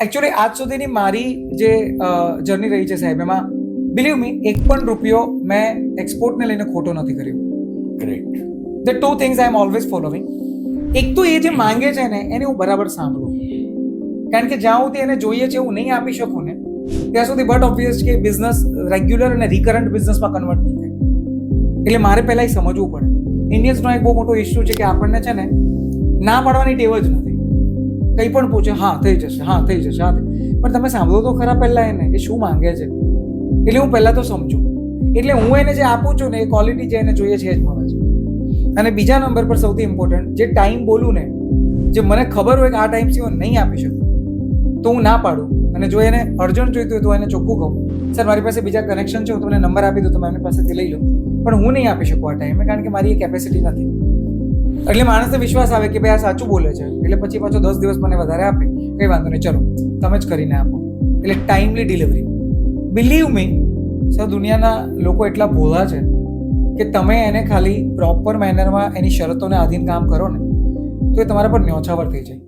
Actually આજ સુધીની મારી જે જર્ની રહી છે સાહેબ, એમાં બિલીવ મી એક પણ રૂપિયો મેં એક્સપોર્ટને લઈને ખોટો નથી કર્યો. Great. The two things I am always following. એક તો એ જે માંગે છે ને એને હું બરાબર સાંભળું, કારણ કે જ્યાં સુધી એને જોઈએ છે એવું નહીં આપી શકું ને ત્યાં સુધી બટ ઓબ્વિયસ કે બિઝનેસ રેગ્યુલર અને રિકરન્ટ બિઝનેસમાં કન્વર્ટ નહીં થાય. એટલે મારે પહેલાં એ સમજવું પડે. ઇન્ડિયન્સનો એક બહુ મોટો ઇસ્યુ છે કે આપણને છે ને ના પાડવાની ટેવ જ નથી. કંઈ પણ પૂછે, હા થઈ જશે, હા થઈ જશે, હા પણ તમે સાંભળો તો ખરા પહેલાં એને એ શું માંગે છે. એટલે હું પહેલાં તો સમજું, એટલે હું એને જે આપું છું ને એ ક્વોલિટી જે એને જોઈએ છે એ જ મળે છે. અને બીજા નંબર પર સૌથી ઇમ્પોર્ટન્ટ, જે ટાઈમ બોલું ને, જે મને ખબર હોય કે આ ટાઈમથી હું નહીં આપી શકું તો હું ના પાડું. અને જો એને અર્જન્ટ જોઈતું હોય તો એને ચોખ્ખું કહું, સર મારી પાસે બીજા કનેક્શન છે, હું તમને નંબર આપી દઉં, તમે એમની પાસેથી લઈ લો, પણ હું નહીં આપી શકું આ ટાઈમે, કારણ કે મારી એ કેપેસિટી નથી. એટલે માણસને વિશ્વાસ આવે કે ભાઈ આ સાચું બોલે છે, એટલે પછી પાછો 10 દિવસ મને વધારે આપે, કંઈ વાંધો નહીં, ચલો તમે જ કરીને આપો. એટલે timely delivery. Believe me sir, દુનિયાના લોકો એટલા ભોળા છે કે તમે એને ખાલી પ્રોપર મેનરમાં એની શરતોને આધીન કામ કરો ને તો એ તમારા પર ન્યોછાવર થઈ જાય.